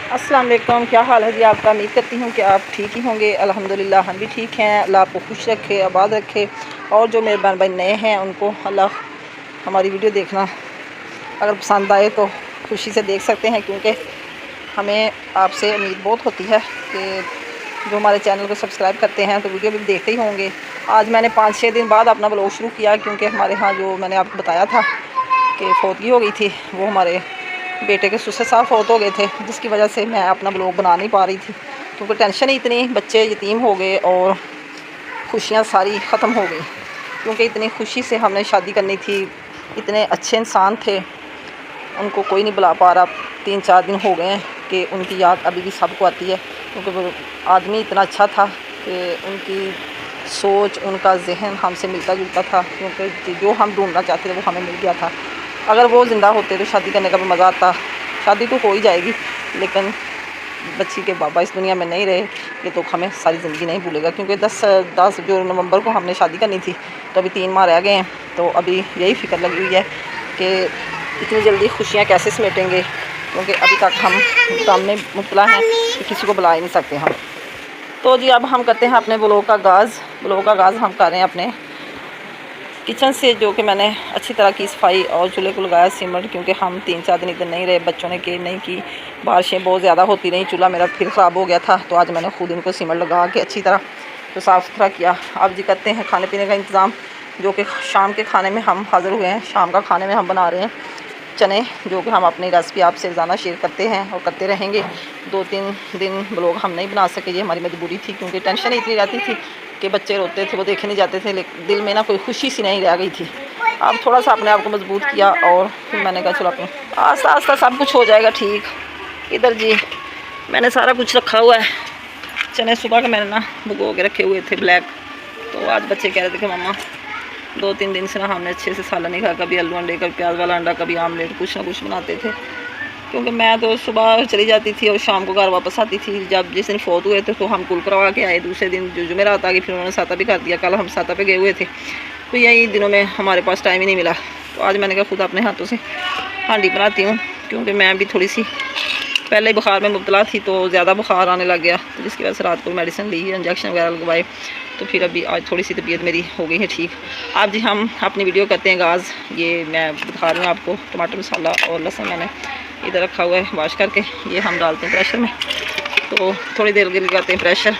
अस्सलाम वालेकुम, क्या हाल है जी आपका। उम्मीद करती हूँ कि आप ठीक ही होंगे। अल्हम्दुलिल्लाह हम भी ठीक हैं। अल्लाह आपको खुश रखे, आबाद रखे। और जो मेरे बहन भाई नए हैं उनको अल्लाह हमारी वीडियो देखना अगर पसंद आए तो खुशी से देख सकते हैं, क्योंकि हमें आपसे उम्मीद बहुत होती है कि जो हमारे चैनल को सब्सक्राइब करते हैं तो वीडियो भी देखते ही होंगे। आज मैंने 5-6 दिन बाद अपना ब्लॉग शुरू किया, क्योंकि हमारे यहाँ जो मैंने आपको बताया था कि फौतगी हो गई थी, वो हमारे बेटे के ससुर साहब फौत हो गए थे, जिसकी वजह से मैं अपना ब्लॉग बना नहीं पा रही थी, क्योंकि टेंशन ही इतनी, बच्चे यतीम हो गए और खुशियाँ सारी ख़त्म हो गई। क्योंकि इतनी खुशी से हमने शादी करनी थी, इतने अच्छे इंसान थे, उनको कोई नहीं बुला पा रहा। 3-4 दिन हो गए हैं कि उनकी याद अभी भी सबको आती है, क्योंकि वो आदमी इतना अच्छा था कि उनकी सोच, उनका जहन हमसे मिलता जुलता था, क्योंकि जो हम ढूंढना चाहते थे वो हमें मिल गया था। अगर वो ज़िंदा होते तो शादी करने का भी मज़ा आता। शादी तो हो ही जाएगी, लेकिन बच्ची के बाबा इस दुनिया में नहीं रहे, ये तो हमें सारी ज़िंदगी नहीं भूलेगा। क्योंकि 10 जो नवंबर को हमने शादी करनी थी, तो अभी 3 माह रह गए हैं। तो अभी यही फ़िक्र लगी हुई है कि इतनी जल्दी खुशियाँ कैसे समेटेंगे, क्योंकि अभी तक हम काम में मुब्तला हैं कि किसी को बुला ही नहीं सकते हम। तो जी अब हम करते हैं अपने ब्लॉग का आगाज़ हम कर रहे हैं अपने किचन से, जो कि मैंने अच्छी तरह की सफाई और चूल्हे को लगाया सीमेंट, क्योंकि हम 3-4 दिन इधर नहीं रहे, बच्चों ने केयर नहीं की, बारिशें बहुत ज़्यादा होती रहीं, चूल्हा मेरा फिर ख़राब हो गया था। तो आज मैंने खुद इनको सीमेंट लगा के अच्छी तरह तो साफ़ सुथरा किया। अब जी करते हैं खाने पीने का इंतज़ाम, जो कि शाम के खाने में हम हाज़िर हुए हैं। शाम का खाने में हम बना रहे हैं चने, जो कि हम अपनी रेसिपी आपसे रोज़ाना शेयर करते हैं और करते रहेंगे। 2-3 दिन ब्लॉग हम नहीं बना सके, ये हमारी मजबूरी थी, क्योंकि टेंशन इतनी रहती थी कि बच्चे रोते थे, वो देखे नहीं जाते थे, लेकिन दिल में ना कोई खुशी सी नहीं रह गई थी। अब थोड़ा सा अपने आप को मजबूत किया और फिर मैंने कहा चलो अपने आस्ता आस्ता सब कुछ हो जाएगा ठीक। इधर जी मैंने सारा कुछ रखा हुआ है। चने सुबह का मैंने ना भिगो के रखे हुए थे ब्लैक, तो आज बच्चे कह रहे थे कि मम्मा 2-3 दिन से ना हमने अच्छे से सालन नहीं खाया, कभी आलू अंडे, कभी प्याज वाला अंडा, कभी आमलेट, कुछ ना कुछ बनाते थे। क्योंकि मैं तो सुबह चली जाती थी और शाम को घर वापस आती थी। जब जिस दिन फौत हुए थे तो हम कुल करवा के आए, दूसरे दिन जो जुमेरात आ गई, फिर उन्होंने साता भी कर दिया। कल हम साता पे गए हुए थे, तो यही दिनों में हमारे पास टाइम ही नहीं मिला। तो आज मैंने कहा खुद अपने हाथों से हांडी बनाती हूँ, क्योंकि मैं भी थोड़ी सी पहले बुखार में मुब्तला थी, तो ज़्यादा बुखार आने लग गया, तो जिसकी वजह से रात को मेडिसिन ली, इंजेक्शन वगैरह लगवाए, तो फिर अभी आज थोड़ी सी तबीयत मेरी हो गई है ठीक। आज जी हम अपनी वीडियो करते हैं आगाज़। ये मैं दिखा रही हूँ आपको, टमाटर मसाला और लहसुन मैंने इधर रखा हुआ है वॉश करके, ये हम डालते हैं प्रेशर में, तो थोड़ी देर के लिए लगाते हैं प्रेशर।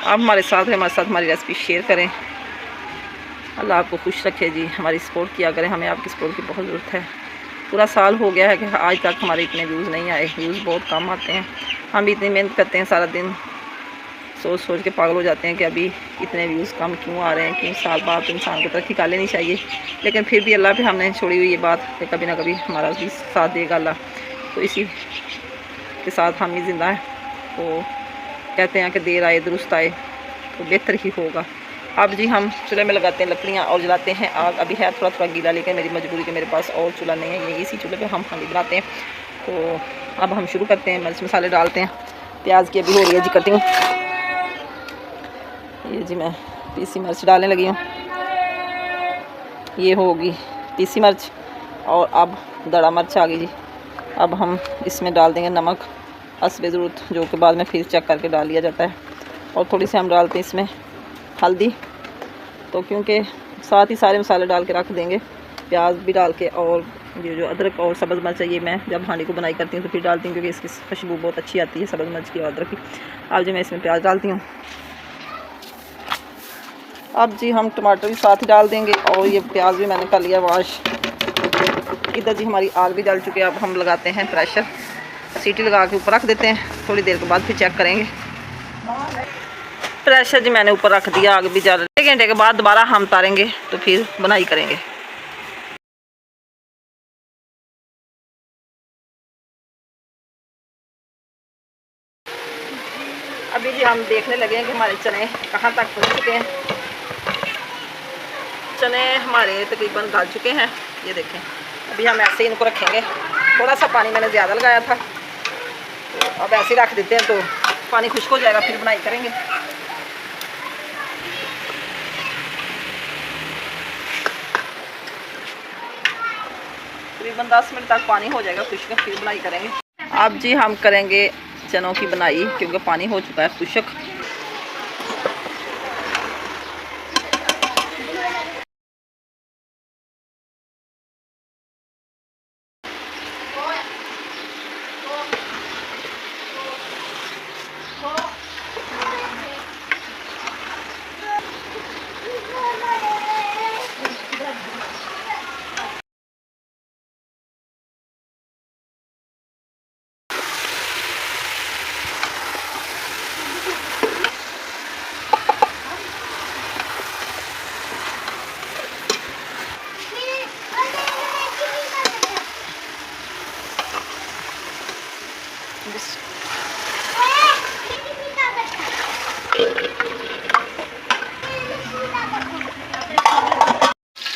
आप हमारे साथ हैं, हमारे साथ हमारी रेसिपी शेयर करें। अल्लाह आपको खुश रखे जी, हमारी सपोर्ट किया करें, हमें आपकी सपोर्ट की बहुत ज़रूरत है। पूरा साल हो गया है कि आज तक हमारे इतने व्यूज़ नहीं आए, व्यूज़ बहुत कम आते हैं। हम भी इतनी मेहनत करते हैं सारा दिन, सोच सोच के पागल हो जाते हैं कि अभी इतने व्यूज़ कम क्यों आ रहे हैं, क्यों। साल बाद इंसान को तरक्की कर लेनी चाहिए, लेकिन फिर भी अल्लाह पे हमने छोड़ी हुई ये बात कि कभी ना कभी हमारा भी साथ देगा अल्लाह। तो इसी के साथ हम ही ज़िंदा हैं, तो कहते हैं कि देर आए दुरुस्त आए, तो बेहतर ही होगा। अब जी हम चूल्हे में लगाते हैं लकड़ियाँ और जलाते हैं आग। अभी है थोड़ा थोड़ा गीला, लेकिन मेरी मजबूरी के मेरे पास और चूल्हा नहीं है, ये इसी चूल्हे पे हम हांडी बनाते हैं। तो अब हम शुरू करते हैं, मिर्च मसाले डालते हैं। प्याज की अभी हो रही है जी कटिंग, ये जी मैं पीसी मिर्च डालने लगी हूँ, ये होगी पीसी मिर्च। और अब दड़ा मिर्च आ गई जी। अब हम इसमें डाल देंगे नमक हस्बे ज़रूरत, जो कि बाद में फिर चेक करके डाल लिया जाता है। और थोड़ी सी हम डालते हैं इसमें हल्दी, तो क्योंकि साथ ही सारे मसाले डाल के रख देंगे, प्याज भी डाल के। और ये जो अदरक और सब्ज़ मिर्च है, ये मैं जब हांडी को बनाई करती हूँ तो फिर डालती हूँ, क्योंकि इसकी खुशबू बहुत अच्छी आती है सब्ज़ मिर्च की और अदरक की। अब जी मैं इसमें प्याज डालती हूँ। अब जी हम टमाटर भी साथ ही डाल देंगे, और ये प्याज भी मैंने कर लिया वॉश। इधर जी हमारी आग भी जल चुकी है। अब हम लगाते हैं प्रेशर, सीटी लगा के ऊपर रख देते हैं, थोड़ी देर के बाद फिर चेक करेंगे। प्रेशर जी मैंने ऊपर रख दिया, आग भी जल रही है। 1 घंटे के बाद दोबारा हम उतारेंगे तो फिर बनाई करेंगे। अभी जी हम देखने लगे हैं कि हमारे चने कहाँ तक पहुँच चुके हैं। चने हमारे तकरीबन गल चुके हैं, ये देखें। अभी हम ऐसे ही इनको रखेंगे, थोड़ा सा पानी मैंने ज़्यादा लगाया था, तो अब ऐसे ही रख देते हैं, तो पानी खुश्क हो जाएगा, फिर बनाई करेंगे। तकरीबन 10 मिनट तक पानी हो जाएगा खुश्क, फिर बनाई करेंगे। अब जी हम करेंगे चनों की बनाई, क्योंकि पानी हो चुका है खुश्क।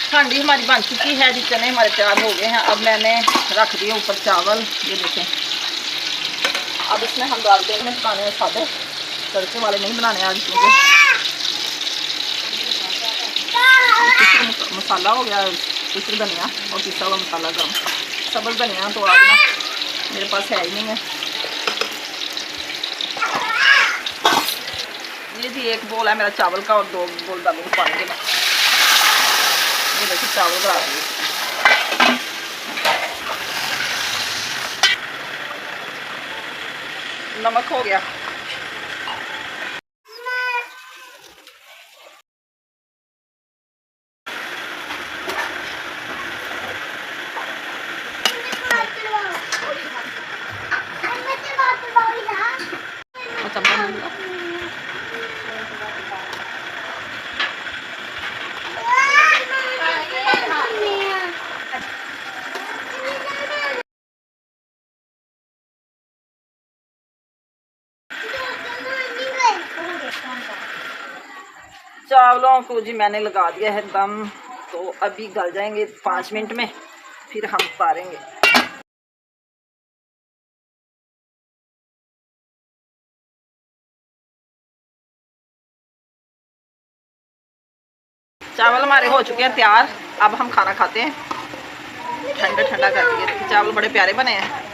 हांडी हमारी बन चुकी है जी, चने हमारे तैयार हो गए हैं। अब मैंने रख दिए ऊपर चावल, ये देखें। अब इसमें हम डाल देंगे खाने में सादे, तड़के वाले नहीं बनाने आज, क्योंकि मसाला हो गया कुछ धनिया और पिसा हुआ मसाला गर्म। सब्ज़ धनिया तो आज ना मेरे पास है ही नहीं है। ये जी एक बोल है मेरा चावल का और 2 बोल डालूंगी पानी के। ये देखिए चावल बना दिए, नमक हो गया। चावलों को जी मैंने लगा दिया है दम, तो अभी गल जाएंगे 5 मिनट में, फिर हम उतारेंगे। चावल हमारे हो चुके हैं तैयार। अब हम खाना खाते हैं, ठंडा ठंडा कर दिए। चावल बड़े प्यारे बने हैं।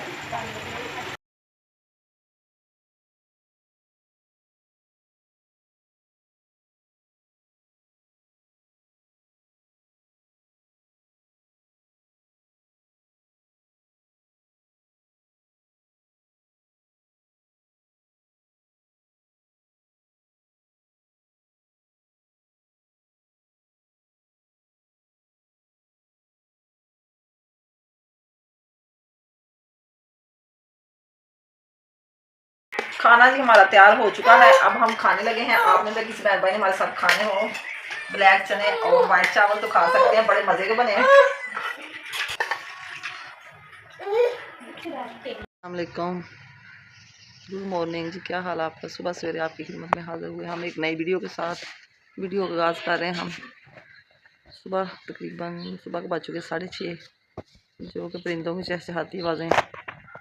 खाना जी हमारा तैयार हो चुका है, अब हम खाने लगे हैं। आपने तो किसी बहन भाई ने हमारे साथ खाने हो ब्लैक चने और वाइट चावल तो खा सकते हैं, बड़े मज़े के बने हैं। अस्सलामुअलैकुम, गुड मॉर्निंग जी, क्या हाल है आपका। सुबह सवेरे आपकी खिदमत में हाजिर हुए हम एक नई वीडियो के साथ। वीडियो का आगाज़ कर रहे हैं हम सुबह, तकरीबन सुबह के बज चुके 6:30, जो कि परिंदों की चहचहाती आवाज़ें,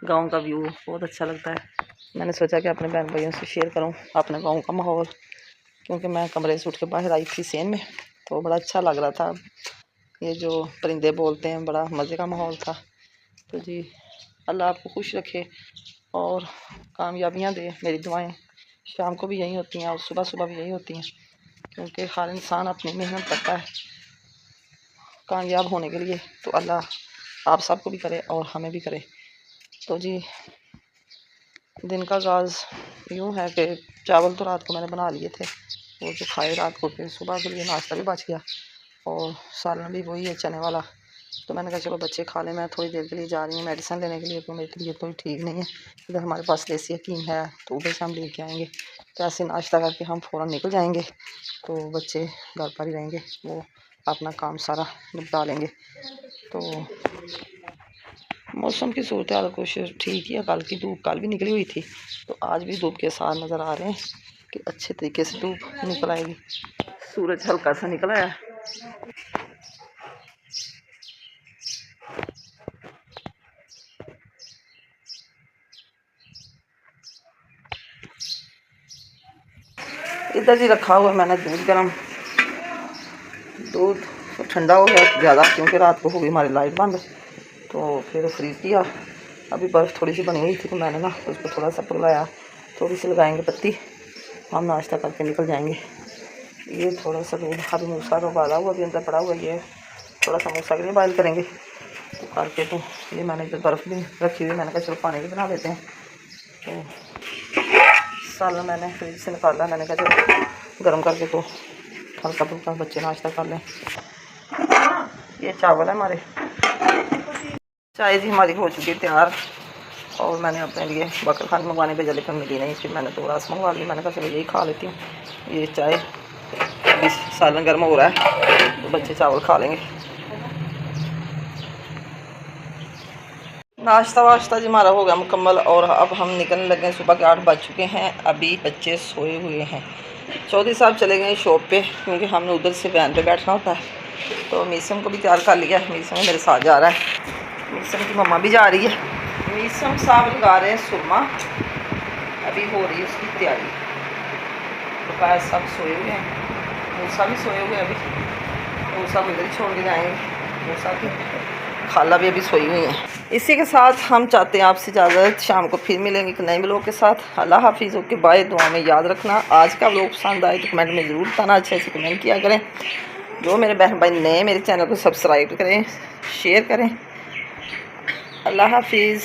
गांव का व्यू बहुत अच्छा लगता है। मैंने सोचा कि अपने बहन भाइयों से शेयर करूं अपने गांव का माहौल, क्योंकि मैं कमरे से उठ के बाहर आई थी सेन में, तो बड़ा अच्छा लग रहा था। ये जो परिंदे बोलते हैं, बड़ा मज़े का माहौल था। तो जी अल्लाह आपको खुश रखे और कामयाबियाँ दे। मेरी दुआएं शाम को भी यही होती हैं और सुबह सुबह भी यही होती हैं, क्योंकि हर इंसान अपनी मेहनत करता है कामयाब होने के लिए। तो अल्लाह आप सबको भी करे और हमें भी करे। तो जी दिन का आगाज़ यूँ है कि चावल तो रात को मैंने बना लिए थे, वो जो खाए रात को, फिर सुबह के लिए नाश्ता भी बच गया और सालन भी वही है चने वाला। तो मैंने कहा चलो बच्चे खा लें, मैं थोड़ी देर के लिए जा रही हूँ मेडिसिन लेने के लिए, तो मेरे लिए तो ठीक नहीं है। इधर हमारे पास देसी हकीम है, तो उधर से हम लेके आएँगे। तो ऐसे नाश्ता करके हम फ़ौरन निकल जाएंगे, तो बच्चे घर पर ही रहेंगे, वो अपना काम सारा निपटा लेंगे। तो मौसम की सूरत हाल कुछ ठीक ही है। कल की धूप कल भी निकली हुई थी, तो आज भी धूप के साथ नज़र आ रहे हैं कि अच्छे तरीके से धूप निकल आएगी। सूरज हल्का सा निकला है। इधर जी रखा हुआ मैंने दूध गर्म, दूध ठंडा हो गया ज़्यादा, क्योंकि रात को हो गई हमारी लाइट बंद, तो फिर फ्रीज किया अभी बर्फ़ थोड़ी सी बनी हुई थी तो मैंने ना उसको थोड़ा सा पिघलाया, थोड़ी सी लगाएंगे पत्ती, हम नाश्ता करके निकल जाएंगे। ये थोड़ा सा दूध अभी मूसा का उबाला हुआ अभी अंदर पड़ा हुआ, ये थोड़ा सा मूसा के लिए बॉयल करेंगे तो करके। तो ये मैंने इधर बर्फ़ भी रखी हुई, मैंने कहा चलो पानी भी बना लेते हैं। तो सालन मैंने फ्रिज से निकाला, मैंने कहा चलो गर्म करके तो हल्का फुल्का बच्चे नाश्ता कर लें। ये चावल है हमारे, चाय जी हमारी हो चुकी है तैयार। और मैंने अपने लिए बकर खान मंगवाने भेजा लेकिन मिली नहीं, फिर मैंने 2 रास मंगवा ली। मैंने कहा चलो यही खा लेती हूँ। ये चाय, अभी सालन गर्म हो रहा है तो बच्चे चावल खा लेंगे। नाश्ता वाश्ता जी हमारा हो गया मुकम्मल और अब हम निकलने लगे हैं। सुबह के 8 बज चुके हैं, अभी बच्चे सोए हुए हैं। चौधरी साहब चले गए शॉप पे क्योंकि हमने उधर से वैन पे बैठना होता है। तो मीसम को भी तैयार कर लिया है, मीसम मेरे साथ जा रहा है, मीसम की मम्मा भी जा रही है। मीसम साहब लगा रहे हैं सुरमा, अभी हो रही है उसकी तैयारी। दोपहर सब सोए हुए हैं, मूसा भी सोए हुए हैं। अभी मूसा को इधर ही छोड़ के जाएंगे, मूसा की खाला भी अभी सोई हुई है। इसी के साथ हम चाहते हैं आपसे इजाज़त, शाम को फिर मिलेंगे एक नए व्लॉग के साथ। अल्लाह हाफिज़, ओके बाय। दुआ में याद रखना। आज का व्लॉग पसंद आए तो कमेंट में ज़रूर बताना, अच्छे से कमेंट किया करें। जो मेरे बहन भाई नए मेरे चैनल को सब्सक्राइब करें, शेयर करें। अल्लाह हाफिज़।